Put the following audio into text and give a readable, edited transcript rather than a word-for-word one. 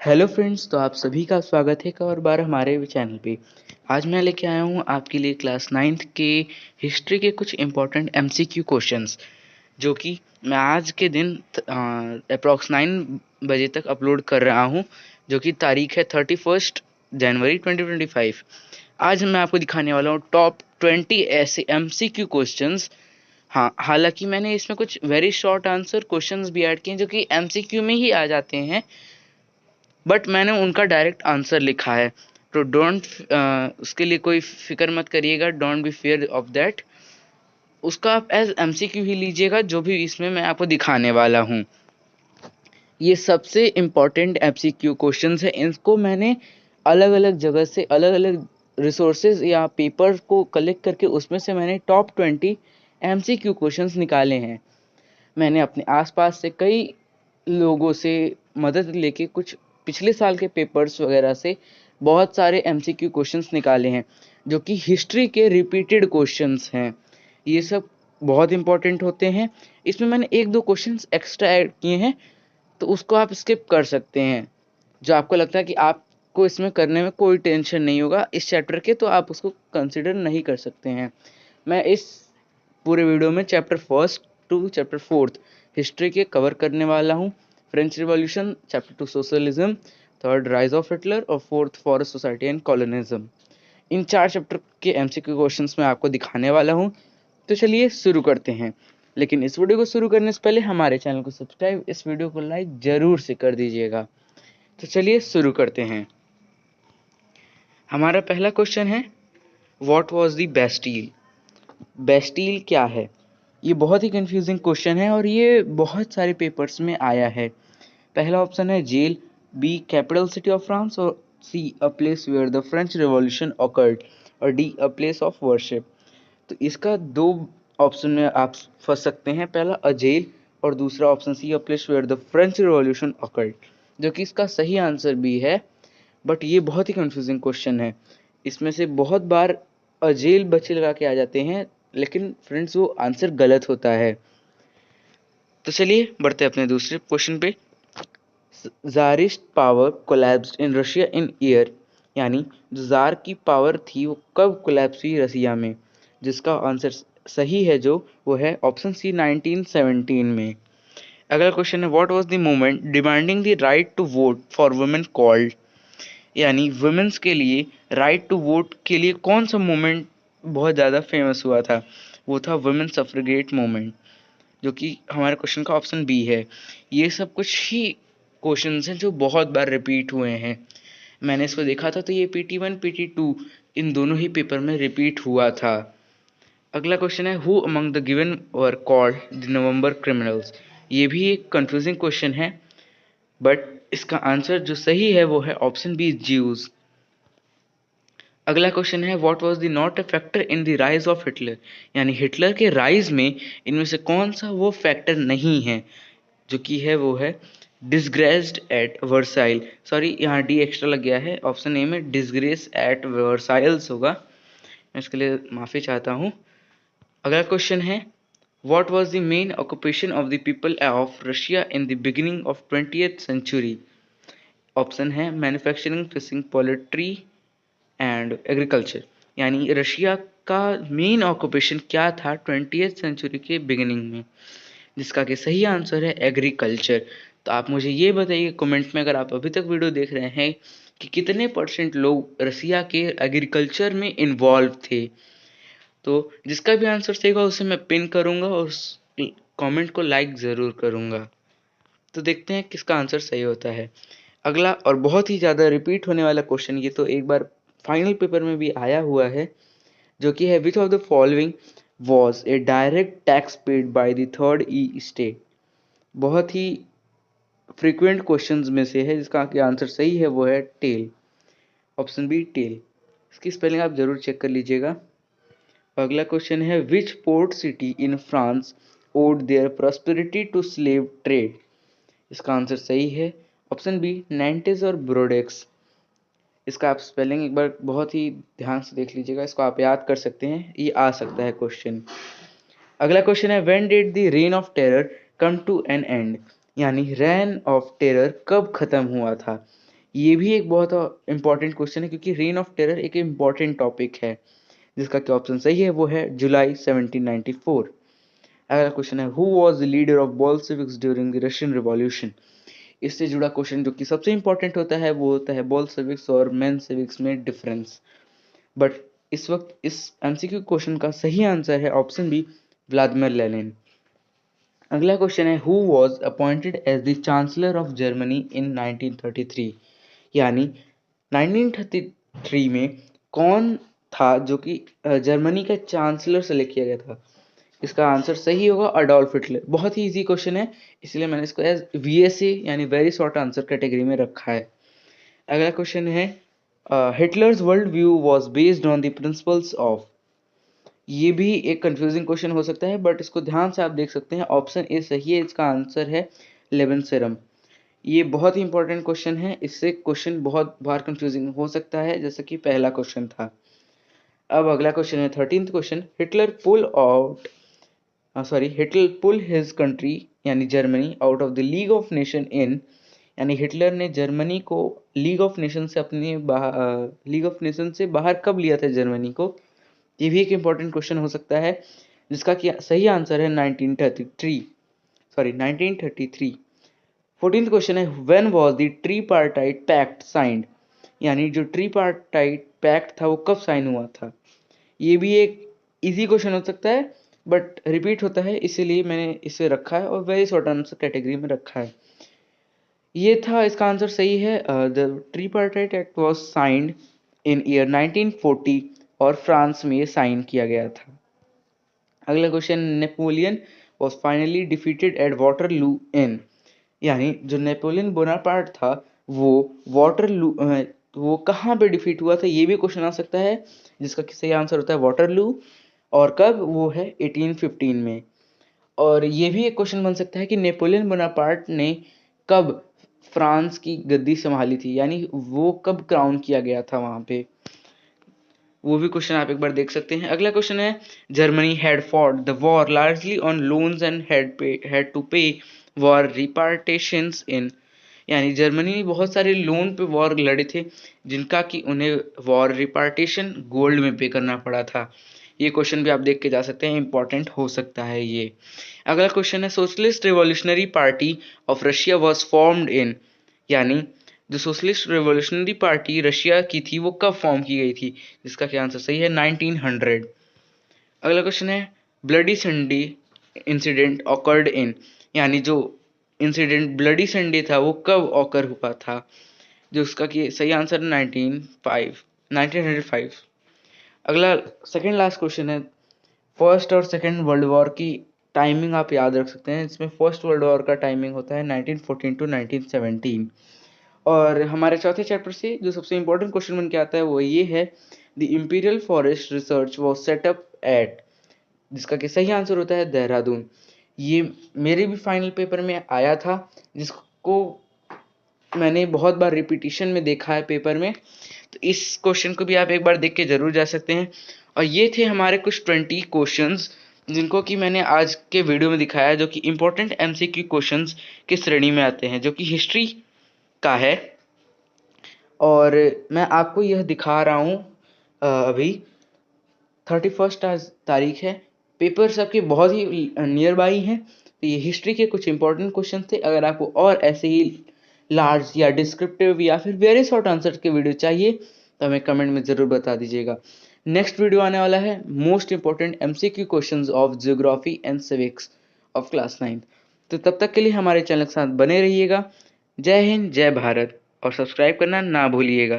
Hello friends, तो आप सभी का स्वागत है एक और बार हमारे चैनल पे। आज मैं लेके आया हूँ आपके लिए क्लास 9th के हिस्ट्री के कुछ इम्पोर्टेंट एमसीक्यू क्वेश्चंस, जो कि मैं आज के दिन अप्रॉक्स 9 बजे तक अपलोड कर रहा हूँ, जो कि तारीख है 31 जनवरी 2025। आज मैं आपको दिखाने वाला हूँ टॉप 20 ऐसे एमसीक्यू क्वेश्चंस। हाँ, हालांकि मैंने इसमें कुछ वेरी शॉर्ट आंसर क्वेश्चंस भी ऐड किए हैं जो कि एमसीक्यू में ही आ जाते हैं, बट मैंने उनका डायरेक्ट आंसर लिखा है। तो डोंट उसके लिए कोई फिक्र मत करिएगा, don't be fear of that. उसका आप एज एमसीक्यू ही लीजिएगा, जो भी इसमें मैं आपको दिखाने वाला हूँ। ये सबसे इम्पोर्टेंट एमसीक्यू क्वेश्चंस है। इनको मैंने अलग अलग जगह से, अलग अलग रिसोर्सेज या पेपर को कलेक्ट करके उसमें से मैंने टॉप 20 एमसीक्यू क्वेश्चंस निकाले हैं। मैंने अपने आसपास से कई लोगों से मदद लेके कुछ पिछले साल के पेपर्स वगैरह से बहुत सारे एमसीक्यू क्वेश्चंस निकाले हैं, जो कि हिस्ट्री के रिपीटेड क्वेश्चंस हैं। ये सब बहुत इंपॉर्टेंट होते हैं। इसमें मैंने एक दो क्वेश्चंस एक्स्ट्रा ऐड किए हैं, तो उसको आप स्किप कर सकते हैं। जो आपको लगता है कि आपको इसमें करने में कोई टेंशन नहीं होगा इस चैप्टर के, तो आप उसको कंसिडर नहीं कर सकते हैं। मैं इस पूरे वीडियो में chapter first to chapter fourth history के कवर करने वाला हूँ। French revolution, chapter 2 socialism, third rise of Hitler और fourth forest society and colonialism. इन 4 चैप्टर के एमसीक्यू क्वेश्चंस मैं आपको दिखाने वाला हूँ। तो चलिए शुरू करते हैं। लेकिन इस वीडियो को शुरू करने से पहले हमारे चैनल को सब्सक्राइब, इस वीडियो को लाइक जरूर से कर दीजिएगा। तो चलिए शुरू करते हैं। हमारा पहला क्वेश्चन है, what was the Bastille? Bastille क्या है? ये बहुत ही कंफ्यूजिंग क्वेश्चन है और ये बहुत सारे पेपर्स में आया है। पहला ऑप्शन है jail, b capital city of France, और c a place where the French revolution occurred, और d a place of worship. तो इसका दो ऑप्शन में आप फंस सकते हैं, पहला अ जेल और दूसरा option c a place where the French revolution occurred, जो कि इसका सही आंसर भी है। बट ये बहुत ही कंफ्यूजिंग क्वेश्चन है। इसमें से बहुत बार अजेल बच्चे लगा के आ जाते हैं, लेकिन फ्रेंड्स वो आंसर गलत होता है। तो चलिए बढ़ते हैं अपने दूसरे क्वेश्चन पे। Tsarist power collapsed in Russia in year, यानी जो ज़ार की पावर थी वो कब कोलैप्स हुई रसिया में? जिसका आंसर सही है जो वो है ऑप्शन सी 1917 में। अगला क्वेश्चन है, what was the movement demanding the right to vote for women called? यानी वुमेन्स के लिए राइट टू वोट के लिए कौन सा मूवमेंट बहुत ज़्यादा फेमस हुआ था? वो था वुमेन सफ्रेगेट मूवमेंट, जो कि हमारे क्वेश्चन का ऑप्शन बी है। ये सब कुछ ही क्वेश्चंस हैं जो बहुत बार रिपीट हुए हैं। मैंने इसको देखा था तो ये PT1 PT2 इन दोनों ही पेपर में रिपीट हुआ था। अगला क्वेश्चन है, who among the given were called the November criminals? ये भी एक कंफ्यूजिंग क्वेश्चन है, बट इसका आंसर जो सही है वो है ऑप्शन बी ज्यूज। अगला क्वेश्चन है, what was the not a factor in the rise of Hitler? यानी हिटलर के राइज में इनमें से कौन सा वो फैक्टर नहीं है? जो कि है वो है डिसग्रेस्ड एट वर्साइल। सॉरी, यहाँ डी एक्स्ट्रा लग गया है, ऑप्शन ए में डिसग्रेस एट वर्साइल्स होगा। मैं इसके लिए माफ़ी चाहता हूँ। अगला क्वेश्चन है, what was the main occupation of the people of Russia in the beginning of 20th century? Option है manufacturing, fishing, poultry and agriculture. यानी रशिया का मेन ऑक्यूपेशन क्या था 20th सेंचुरी के बिगिनिंग में? जिसका कि सही आंसर है एग्रीकल्चर। तो आप मुझे ये बताइए कमेंट में, अगर आप अभी तक वीडियो देख रहे हैं, कि कितने परसेंट लोग रसिया के एग्रीकल्चर में इन्वॉल्व थे। तो जिसका भी आंसर सही होगा उसे मैं पिन करूंगा और उस कमेंट को लाइक ज़रूर करूंगा। तो देखते हैं किसका आंसर सही होता है। अगला और बहुत ही ज़्यादा रिपीट होने वाला क्वेश्चन, ये तो एक बार फाइनल पेपर में भी आया हुआ है, जो कि है, which of the following was a direct tax paid by the third E state? बहुत ही फ्रीक्वेंट क्वेश्चंस में से है, जिसका कि आंसर सही है वो है टेल, ऑप्शन बी टेल। इसकी स्पेलिंग आप जरूर चेक कर लीजिएगा। अगला क्वेश्चन है, which port city in France owed their prosperity to slave trade? इसका आंसर सही है ऑप्शन बी नैंटेज और ब्रोडेक्स। इसका आप स्पेलिंग एक बार बहुत ही ध्यान से देख लीजिएगा, इसको आप याद कर सकते हैं, ये आ सकता है क्वेश्चन। अगला क्वेश्चन है, when did the reign of terror come to an end? यानी रेन ऑफ टेरर कब खत्म हुआ था? ये भी एक बहुत इंपॉर्टेंट क्वेश्चन है, क्योंकि रेन ऑफ टेरर एक इम्पॉर्टेंट टॉपिक है, जिसका क्या ऑप्शन सही है वो है जुलाई 1794। अगला क्वेश्चन है who was the leader of Bolsheviks during the Russian revolution. इससे जुड़ा क्वेश्चन जो कि सबसे इंपॉर्टेंट होता है वो होता है बोल्शेविक्स और मेंशेविक्स में डिफरेंस। बट इस वक्त इस एमसीक्यू क्वेश्चन का सही आंसर है ऑप्शन बी, व्लादिमीर लेनिन। अगला क्वेश्चन है who was appointed as the chancellor of Germany in 1933। यानी 1933 में कौन था जो कि जर्मनी का चांसलर सेलेक्ट किया गया था। इसका आंसर सही होगा अडोल्फ हिटलर। बहुत ही इजी क्वेश्चन है, इसलिए मैंने इसको एज वीएसए यानी वेरी शॉर्ट आंसर कैटेगरी में रखा है। अगला क्वेश्चन है Hitler's world view was based on the principles of. ये भी एक कंफ्यूजिंग क्वेश्चन हो सकता है, बट इसको ध्यान से आप देख सकते हैं, ऑप्शन ए सही है, इसका आंसर है लेवेंसरम। ये बहुत ही इंपॉर्टेंट क्वेश्चन है, इससे क्वेश्चन बहुत बार कंफ्यूजिंग हो सकता है, जैसे कि पहला क्वेश्चन था। अब अगला क्वेश्चन है 13th क्वेश्चन, हिटलर पुल हिज कंट्री यानी Germany out of the league of nation in. यानी हिटलर ने जर्मनी को लीग ऑफ नेशन से बाहर कब लिया था जर्मनी को। ये भी एक इंपॉर्टेंट क्वेश्चन हो सकता है, जिसका कि सही आंसर है 1933। 14th क्वेश्चन है when was the tripartite pact signed. यानी जो ट्रीपार्टाइट पैक्ट था वो कब साइन हुआ था। ये भी एक इजी क्वेश्चन हो सकता है, बट रिपीट होता है, इसीलिए मैंने इसे रखा है और वेरी शॉर्ट आंसर कैटेगरी में रखा है। ये था, इसका आंसर सही है। The tripartite act was signed in year 1940 और फ्रांस में साइन किया गया था। अगला question, Napoleon was finally defeated at Waterloo in. यानी जो नेपोलियन बोनापार्ट था वो वाटरलू वो कहाँ पे डिफीट हुआ था, ये भी क्वेश्चन आ सकता है, जिसका सही आंसर होता है वाटरलू। और कब, वो है 1815 में। और ये भी एक क्वेश्चन बन सकता है कि नेपोलियन बोनापार्ट ने कब फ्रांस की गद्दी संभाली थी, यानी वो कब क्राउन किया गया था वहां पे। वो भी क्वेश्चन आप एक बार देख सकते हैं। अगला क्वेश्चन है Germany had fought the war largely on loans and had to pay war reparations in. यानी जर्मनी ने बहुत सारे लोन पे वॉर लड़े थे, जिनका कि उन्हें वॉर रिपार्टेशन गोल्ड में पे करना पड़ा था। ये क्वेश्चन भी आप देख के जा सकते हैं, इंपॉर्टेंट हो सकता है ये। अगला क्वेश्चन है socialist revolutionary party of Russia was formed in. यानी जो सोशलिस्ट रिवॉल्यूशनरी पार्टी रशिया की थी वो कब फॉर्म की गई थी, जिसका क्या आंसर सही है 1900। अगला क्वेश्चन है bloody Sunday incident occurred in. यानी जो इंसिडेंट ब्लडी संडे था वो कब ऑकर हुआ था, जो उसका कि सही आंसर 1905। अगला सेकेंड लास्ट क्वेश्चन है फर्स्ट और सेकेंड वर्ल्ड वॉर की टाइमिंग आप याद रख सकते हैं। इसमें फर्स्ट वर्ल्ड वॉर का टाइमिंग होता है 1914 टू 1917। और हमारे चौथे चैप्टर से जो सबसे इंपॉर्टेंट क्वेश्चन बन के आता है वो ये है the imperial forest research was set up at, जिसका कि सही आंसर होता है देहरादून। ये मेरे भी फाइनल पेपर में आया था, जिसको मैंने बहुत बार रिपीटिशन में देखा है पेपर में, तो इस क्वेश्चन को भी आप एक बार देख के जरूर जा सकते हैं। और ये थे हमारे कुछ 20 क्वेश्चंस, जिनको कि मैंने आज के वीडियो में दिखाया, जो कि इंपॉर्टेंट एमसीक्यू क्वेश्चंस की श्रेणी में आते हैं, जो कि हिस्ट्री का है। और मैं आपको यह दिखा रहा हूँ अभी 31 आज तारीख है, पेपर सबके बहुत ही नियर बाई हैं। तो ये हिस्ट्री के कुछ इंपॉर्टेंट क्वेश्चन थे। अगर आपको और ऐसे ही लार्ज या डिस्क्रिप्टिव या फिर वेरी शॉर्ट आंसर के वीडियो चाहिए तो हमें कमेंट में ज़रूर बता दीजिएगा। नेक्स्ट वीडियो आने वाला है most important MCQ questions of geography and civics of class 9। तो तब तक के लिए हमारे चैनल के साथ बने रहिएगा। जय हिंद, जय भारत, और सब्सक्राइब करना ना भूलिएगा।